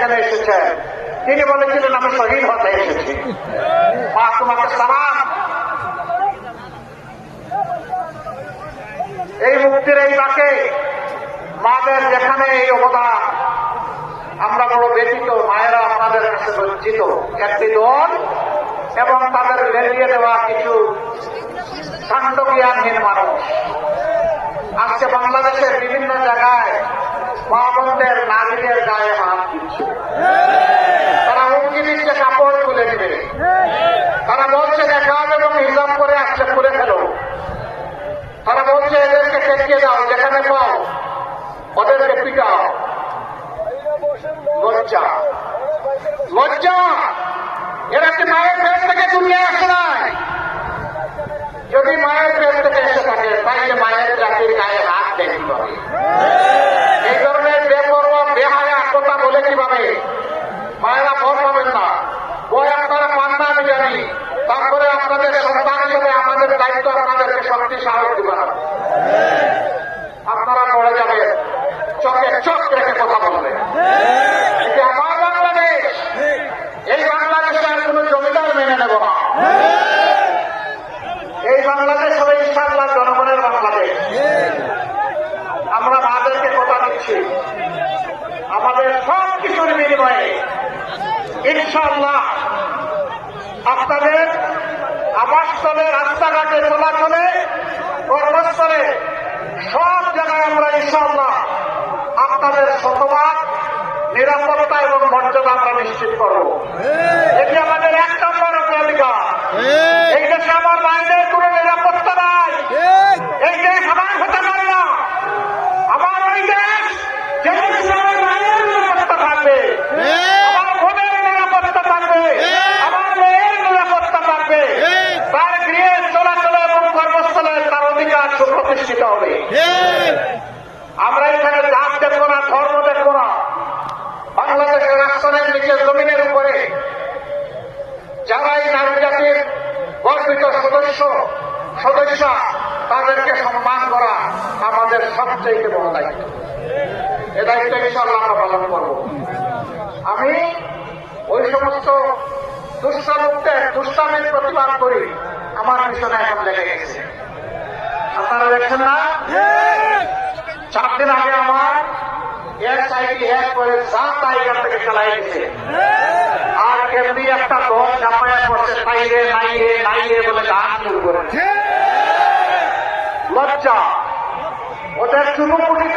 এখানে এসেছেন, তিনি বলেছিলেন আমি শহীদ হতে এসেছি। মা তোমাকে সালাম। এই মুক্তির এই ডাকে মাদের যেখানে এই অবদান, আমরা বড় ব্যতীত, মায়েরা আপনাদের কাছে লজ্জিত। একটি দল এবং তাদের লেলিয়ে দেওয়া কিছু কাণ্ডজ্ঞানহীন মানুষ আজকে বাংলাদেশের বিভিন্ন জায়গায় মা বোনদের, নারীদের গায়ে হাত দিচ্ছে। তারা হুমকি দিচ্ছে কাপড় তুলে নেবে, তারা বলছে দেখাব এবং হিসাব করে আসলে করে ফেলো। তারা বলছে এদেরকে টেকিয়ে দাও, যেখানে পাও ওদেরকে পিটাও। লজ্জা, লজ্জা! এরা কি মায়ের পেট থেকে দুনিয়া আসে নাই? যদি মায়ের পেট থেকে এসে থাকে তাইলে মায়ের জাতির গায়ে হাত দেয় কিভাবে? এই ধরনের বেপরোয়া বেহায়া কথা বলে কিভাবে? মায়েরা ভয় পাবেন না, ভয় আপনারা পান না আমি জানি। তারপরে আপনাদের সন্তান হিসেবে আমাদের দায়িত্ব আপনাদেরকে শক্তি সাহস দিবেন। আপনারা পড়ে যাবেন, চোখে চোখ রেখে কথা বলবেন। এটি আমার বাংলাদেশ, এই বাংলাদেশে আর কোন জমিদার মেনে নেব না। এই বাংলাদেশ হবে ইনশাআল্লাহ জনগণের বাংলাদেশ। আমরা মাদেরকে কথা দিচ্ছি, আমাদের সব কিছুর বিনিময়ে ইনশাআল্লাহ আপনাদের আবাসস্থলে, রাস্তাঘাটে, চলাচলে, কর্মস্থলে সব জায়গায় আমরা ইনশাআল্লাহ আপনাদের শতভাগ নিরাপত্তা এবং মর্যাদা আমরা নিশ্চিত করব। এটি আমাদের এক নম্বর অগ্রাধিকার। এই দেশে আমার মায়েদের কোন নিরাপত্তা নাই, এই দেশ আমার হতে পারে না। আমার ওই দেশ যে আমার মায়ের নিরাপত্তা থাকবে, আমার বোনের নিরাপত্তা থাকবে, আমার মেয়ের নিরাপত্তা থাকবে, তার গৃহে চলাচলে এবং কর্মস্থলে তার অধিকার সুপ্রতিষ্ঠিত হবে। আমরা এখানে জাত দেখবো না, ধর্ম দেখবো না। বাংলাদেশের রাষ্ট্রের নিচে জমিনের উপরে যারা এই নারী জাতির গর্বিত সদস্য তাদেরকে সম্মান করা আমাদের সবচেয়ে বড় দায়িত্ব। এ দায়িত্ব ইনশাআল্লাহ আমরা পালন করব। আমি ওই সমস্ত দুষ্টামির প্রতিবাদ করি, আমার পিছনে এখন লেগে গেছে। আপনারা দেখছেন না, 4 দিন আগে আমার এসআইটি হ্যাক করে 7 তারিখ থেকে চালাই গেছে। আর কেমনি একটা দল ঝাপায়া করছে, তাই রে নাই রে নাই রে বলে গান শুরু করেছে। লজ্জা! ওদের চুনুপুটি